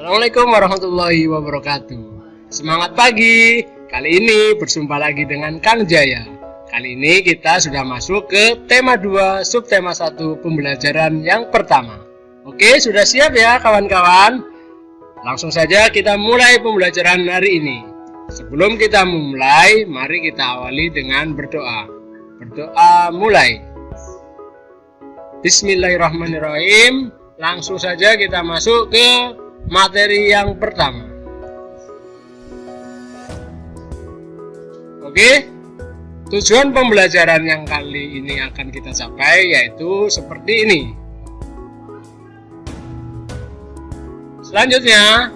Assalamualaikum warahmatullahi wabarakatuh. Semangat pagi. Kali ini berjumpa lagi dengan Kang Jaya. Kali ini kita sudah masuk ke tema 2 subtema 1 pembelajaran yang pertama. Oke, sudah siap ya kawan-kawan? Langsung saja kita mulai pembelajaran hari ini. Sebelum kita memulai, mari kita awali dengan berdoa. Berdoa mulai. Bismillahirrahmanirrahim. Langsung saja kita masuk ke materi yang pertama. Oke, tujuan pembelajaran yang kali ini akan kita capai yaitu seperti ini. Selanjutnya,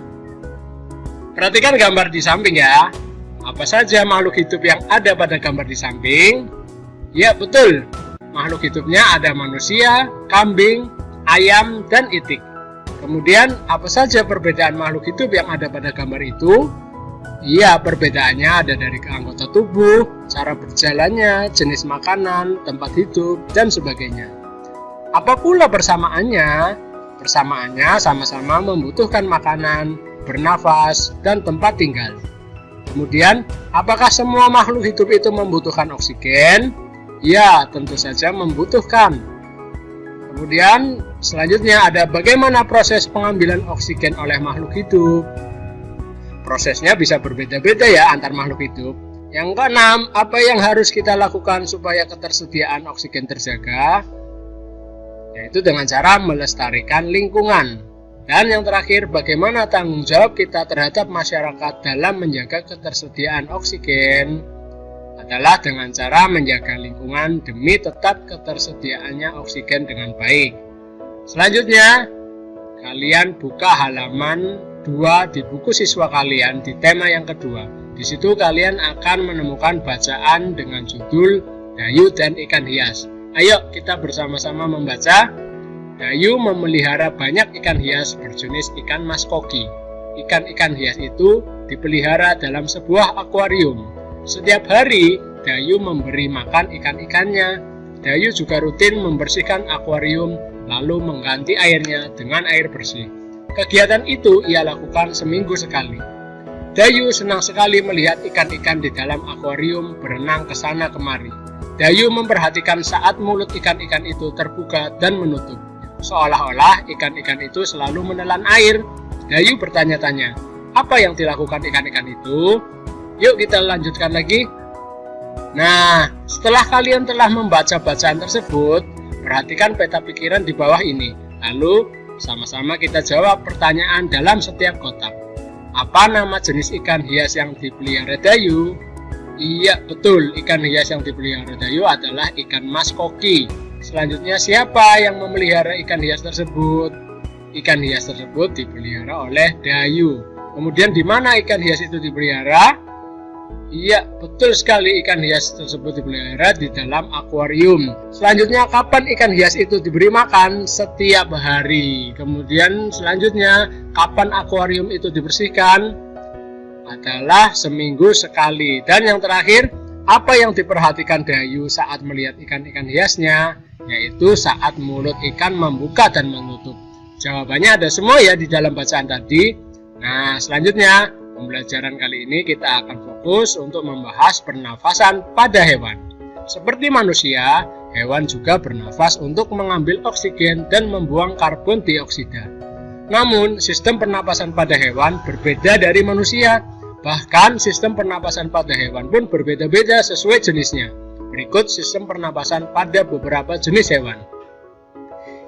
perhatikan gambar di samping ya. Apa saja makhluk hidup yang ada pada gambar di samping? Ya betul, makhluk hidupnya ada manusia, kambing, ayam, dan itik. Kemudian, apa saja perbedaan makhluk hidup yang ada pada gambar itu? Iya, perbedaannya ada dari anggota tubuh, cara berjalannya, jenis makanan, tempat hidup, dan sebagainya. Apa pula persamaannya? Persamaannya sama-sama membutuhkan makanan, bernafas, dan tempat tinggal. Kemudian, apakah semua makhluk hidup itu membutuhkan oksigen? Ya, tentu saja membutuhkan. Kemudian selanjutnya ada bagaimana proses pengambilan oksigen oleh makhluk hidup. Prosesnya bisa berbeda-beda ya antar makhluk hidup. Yang keenam, apa yang harus kita lakukan supaya ketersediaan oksigen terjaga? Yaitu dengan cara melestarikan lingkungan. Dan yang terakhir, bagaimana tanggung jawab kita terhadap masyarakat dalam menjaga ketersediaan oksigen? Adalah dengan cara menjaga lingkungan demi tetap ketersediaannya oksigen dengan baik. Selanjutnya, kalian buka halaman 2 di buku siswa kalian di tema yang kedua. Di situ kalian akan menemukan bacaan dengan judul Dayu dan Ikan Hias. Ayo kita bersama-sama membaca. Dayu memelihara banyak ikan hias berjenis ikan mas koki. Ikan-ikan hias itu dipelihara dalam sebuah akuarium. Setiap hari, Dayu memberi makan ikan-ikannya. Dayu juga rutin membersihkan akuarium, lalu mengganti airnya dengan air bersih. Kegiatan itu ia lakukan seminggu sekali. Dayu senang sekali melihat ikan-ikan di dalam akuarium berenang ke sana kemari. Dayu memperhatikan saat mulut ikan-ikan itu terbuka dan menutup. Seolah-olah ikan-ikan itu selalu menelan air. Dayu bertanya-tanya, apa yang dilakukan ikan-ikan itu? Yuk kita lanjutkan lagi. Nah, setelah kalian telah membaca bacaan tersebut, perhatikan peta pikiran di bawah ini. Lalu, sama-sama kita jawab pertanyaan dalam setiap kotak. Apa nama jenis ikan hias yang dipelihara Dayu? Iya, betul. Ikan hias yang dipelihara Dayu adalah ikan mas koki. Selanjutnya, siapa yang memelihara ikan hias tersebut? Ikan hias tersebut dipelihara oleh Dayu. Kemudian, di mana ikan hias itu dipelihara? Iya, betul sekali, ikan hias tersebut dipelihara di dalam akuarium. Selanjutnya, kapan ikan hias itu diberi makan? Setiap hari. Kemudian selanjutnya, kapan akuarium itu dibersihkan? Adalah seminggu sekali. Dan yang terakhir, apa yang diperhatikan Dayu saat melihat ikan-ikan hiasnya? Yaitu saat mulut ikan membuka dan menutup. Jawabannya ada semua ya di dalam bacaan tadi. Nah, selanjutnya, pembelajaran kali ini kita akan fokus untuk membahas pernafasan pada hewan. Seperti manusia, hewan juga bernafas untuk mengambil oksigen dan membuang karbon dioksida. Namun, sistem pernapasan pada hewan berbeda dari manusia. Bahkan, sistem pernapasan pada hewan pun berbeda-beda sesuai jenisnya. Berikut sistem pernapasan pada beberapa jenis hewan.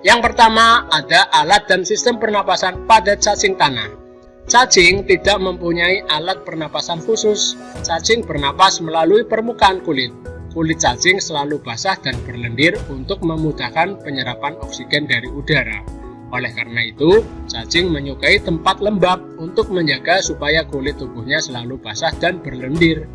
Yang pertama, ada alat dan sistem pernapasan pada cacing tanah. Cacing tidak mempunyai alat pernapasan khusus. Cacing bernapas melalui permukaan kulit. Kulit cacing selalu basah dan berlendir untuk memudahkan penyerapan oksigen dari udara. Oleh karena itu, cacing menyukai tempat lembab untuk menjaga supaya kulit tubuhnya selalu basah dan berlendir.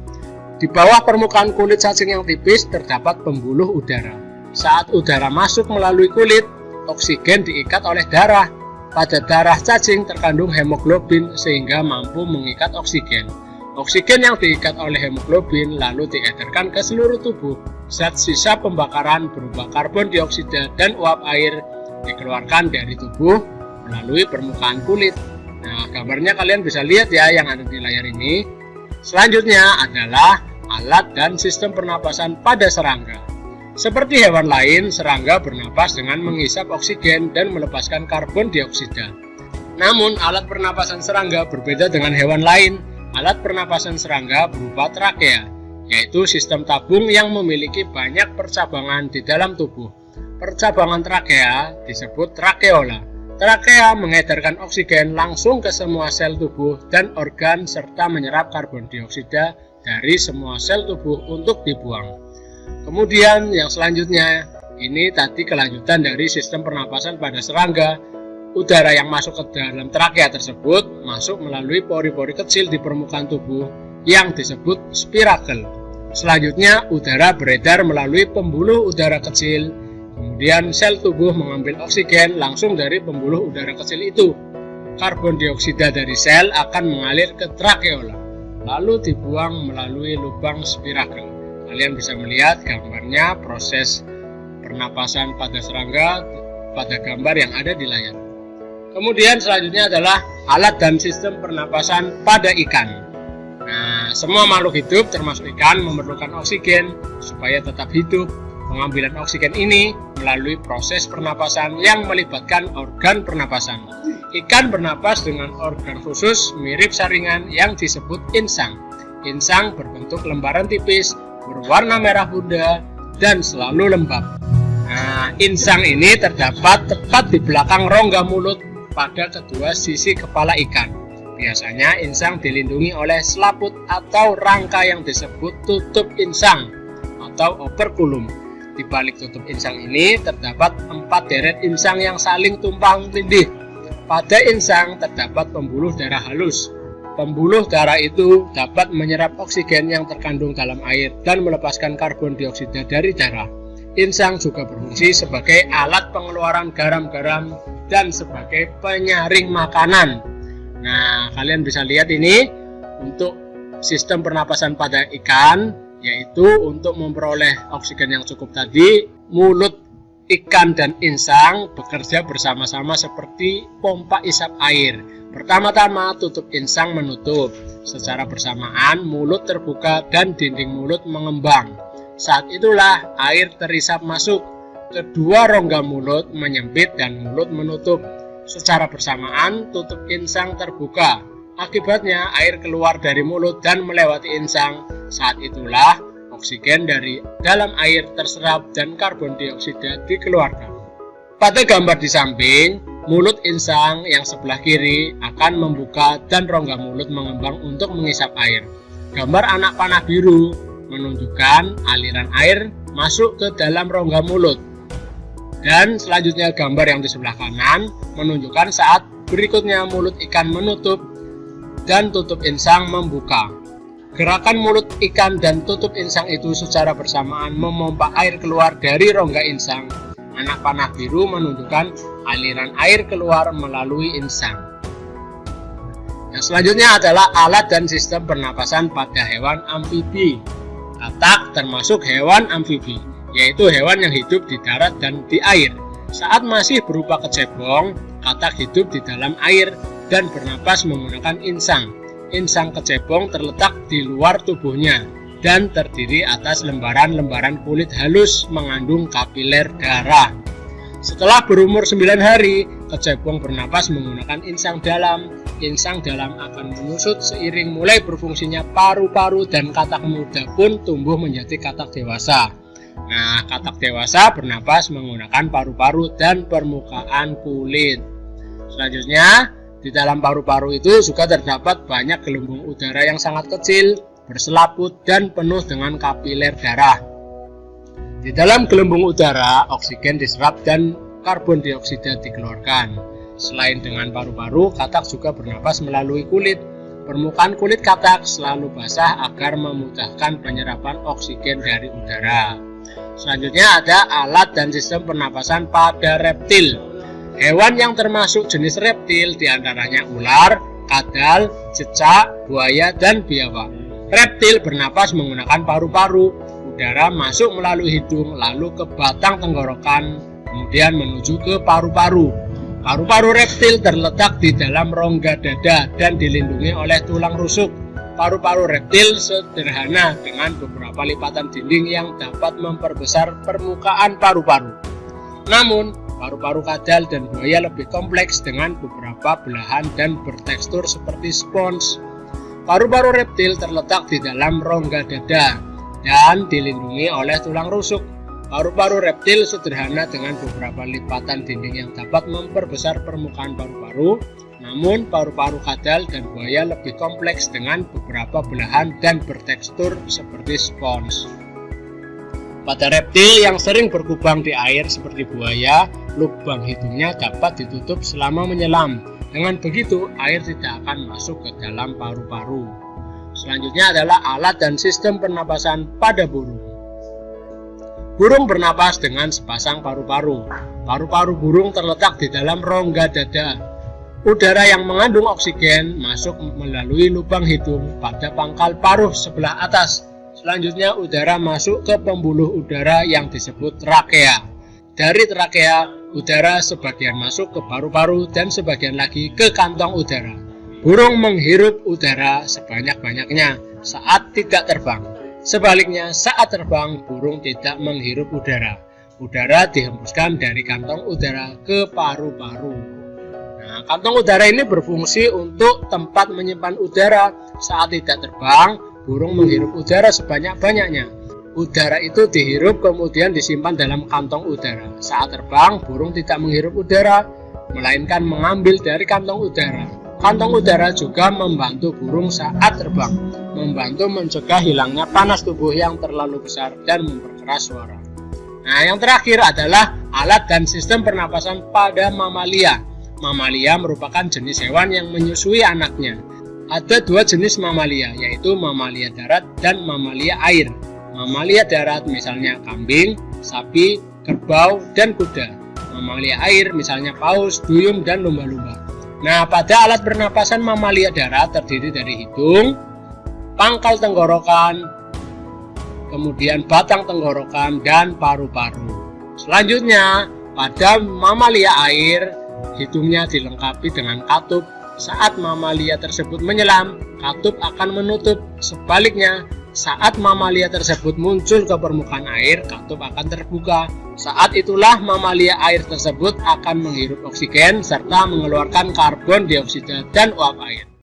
Di bawah permukaan kulit cacing yang tipis terdapat pembuluh udara. Saat udara masuk melalui kulit, oksigen diikat oleh darah. Pada darah cacing terkandung hemoglobin sehingga mampu mengikat oksigen. Oksigen yang diikat oleh hemoglobin lalu diedarkan ke seluruh tubuh. Zat sisa pembakaran berupa karbon dioksida dan uap air dikeluarkan dari tubuh melalui permukaan kulit. Nah, gambarnya kalian bisa lihat ya yang ada di layar ini. Selanjutnya adalah alat dan sistem pernapasan pada serangga. Seperti hewan lain, serangga bernapas dengan menghisap oksigen dan melepaskan karbon dioksida. Namun, alat pernapasan serangga berbeda dengan hewan lain. Alat pernapasan serangga berupa trakea, yaitu sistem tabung yang memiliki banyak percabangan di dalam tubuh. Percabangan trakea disebut trakeola. Trakea mengedarkan oksigen langsung ke semua sel tubuh dan organ serta menyerap karbon dioksida dari semua sel tubuh untuk dibuang. Kemudian yang selanjutnya, ini tadi kelanjutan dari sistem pernapasan pada serangga. Udara yang masuk ke dalam trakea tersebut masuk melalui pori-pori kecil di permukaan tubuh yang disebut spirakel. Selanjutnya, udara beredar melalui pembuluh udara kecil. Kemudian sel tubuh mengambil oksigen langsung dari pembuluh udara kecil itu. Karbon dioksida dari sel akan mengalir ke trakeola, lalu dibuang melalui lubang spirakel. Kalian bisa melihat gambarnya proses pernapasan pada serangga pada gambar yang ada di layar. Kemudian selanjutnya adalah alat dan sistem pernapasan pada ikan. Nah, semua makhluk hidup termasuk ikan memerlukan oksigen supaya tetap hidup. Pengambilan oksigen ini melalui proses pernapasan yang melibatkan organ pernapasan. Ikan bernapas dengan organ khusus mirip saringan yang disebut insang. Insang berbentuk lembaran tipis, berwarna merah muda, dan selalu lembab. Nah, insang ini terdapat tepat di belakang rongga mulut pada kedua sisi kepala ikan. Biasanya insang dilindungi oleh selaput atau rangka yang disebut tutup insang atau operculum. Di balik tutup insang ini terdapat 4 deret insang yang saling tumpang tindih. Pada insang terdapat pembuluh darah halus. Pembuluh darah itu dapat menyerap oksigen yang terkandung dalam air dan melepaskan karbon dioksida dari darah. Insang juga berfungsi sebagai alat pengeluaran garam-garam dan sebagai penyaring makanan. Nah, kalian bisa lihat ini untuk sistem pernapasan pada ikan, yaitu untuk memperoleh oksigen yang cukup tadi, mulut ikan dan insang bekerja bersama-sama seperti pompa isap air. Pertama-tama tutup insang menutup. Secara bersamaan mulut terbuka dan dinding mulut mengembang. Saat itulah air terisap masuk. Kedua rongga mulut menyempit dan mulut menutup. Secara bersamaan tutup insang terbuka. Akibatnya air keluar dari mulut dan melewati insang. Saat itulah oksigen dari dalam air terserap dan karbon dioksida dikeluarkan. Pada gambar di samping, mulut insang yang sebelah kiri akan membuka dan rongga mulut mengembang untuk mengisap air. Gambar anak panah biru menunjukkan aliran air masuk ke dalam rongga mulut. Dan selanjutnya gambar yang di sebelah kanan menunjukkan saat berikutnya mulut ikan menutup dan tutup insang membuka. Gerakan mulut ikan dan tutup insang itu secara bersamaan memompa air keluar dari rongga insang. Anak panah biru menunjukkan aliran air keluar melalui insang. Yang selanjutnya adalah alat dan sistem pernapasan pada hewan amfibi. Katak termasuk hewan amfibi, yaitu hewan yang hidup di darat dan di air. Saat masih berupa kecebong, katak hidup di dalam air dan bernapas menggunakan insang. Insang kecebong terletak di luar tubuhnya dan terdiri atas lembaran-lembaran kulit halus mengandung kapiler darah. Setelah berumur 9 hari, kecebong bernapas menggunakan insang dalam. Insang dalam akan menyusut seiring mulai berfungsinya paru-paru dan katak muda pun tumbuh menjadi katak dewasa. Nah, katak dewasa bernapas menggunakan paru-paru dan permukaan kulit. Selanjutnya, di dalam paru-paru itu juga terdapat banyak gelembung udara yang sangat kecil, berselaput dan penuh dengan kapiler darah. Di dalam gelembung udara, oksigen diserap dan karbon dioksida dikeluarkan. Selain dengan paru-paru, katak juga bernapas melalui kulit. Permukaan kulit katak selalu basah agar memudahkan penyerapan oksigen dari udara. Selanjutnya ada alat dan sistem pernapasan pada reptil. Hewan yang termasuk jenis reptil diantaranya ular, kadal, cecak, buaya, dan biawak. Reptil bernapas menggunakan paru-paru. Udara masuk melalui hidung lalu ke batang tenggorokan, kemudian menuju ke paru-paru. Paru-paru reptil terletak di dalam rongga dada dan dilindungi oleh tulang rusuk. Paru-paru reptil sederhana dengan beberapa lipatan dinding yang dapat memperbesar permukaan paru-paru. Namun, paru-paru kadal dan buaya lebih kompleks dengan beberapa belahan dan bertekstur seperti spons. Paru-paru reptil terletak di dalam rongga dada dan dilindungi oleh tulang rusuk. Paru-paru reptil sederhana dengan beberapa lipatan dinding yang dapat memperbesar permukaan paru-paru. Namun, paru-paru kadal dan buaya lebih kompleks dengan beberapa belahan dan bertekstur seperti spons. Pada reptil yang sering berkubang di air seperti buaya, lubang hidungnya dapat ditutup selama menyelam. Dengan begitu, air tidak akan masuk ke dalam paru-paru. Selanjutnya adalah alat dan sistem pernapasan pada burung. Burung bernapas dengan sepasang paru-paru. Paru-paru burung terletak di dalam rongga dada. Udara yang mengandung oksigen masuk melalui lubang hidung pada pangkal paruh sebelah atas. Selanjutnya udara masuk ke pembuluh udara yang disebut trakea. Dari trakea, udara sebagian masuk ke paru-paru dan sebagian lagi ke kantong udara. Burung menghirup udara sebanyak-banyaknya saat tidak terbang. Sebaliknya, saat terbang, burung tidak menghirup udara. Udara dihembuskan dari kantong udara ke paru-paru. Nah, kantong udara ini berfungsi untuk tempat menyimpan udara. Saat tidak terbang, burung menghirup udara sebanyak-banyaknya. Udara itu dihirup kemudian disimpan dalam kantong udara. Saat terbang, burung tidak menghirup udara, melainkan mengambil dari kantong udara. Kantong udara juga membantu burung saat terbang, membantu mencegah hilangnya panas tubuh yang terlalu besar dan memperkeras suara. Nah, yang terakhir adalah alat dan sistem pernapasan pada mamalia. Mamalia merupakan jenis hewan yang menyusui anaknya. Ada dua jenis mamalia, yaitu mamalia darat dan mamalia air. Mamalia darat misalnya kambing, sapi, kerbau, dan kuda. Mamalia air misalnya paus, duyung, dan lumba-lumba. Nah, pada alat pernapasan mamalia darat terdiri dari hidung, pangkal tenggorokan, kemudian batang tenggorokan, dan paru-paru. Selanjutnya, pada mamalia air, hidungnya dilengkapi dengan katup. Saat mamalia tersebut menyelam, katup akan menutup. Sebaliknya, saat mamalia tersebut muncul ke permukaan air, katup akan terbuka. Saat itulah mamalia air tersebut akan menghirup oksigen serta mengeluarkan karbon dioksida dan uap air.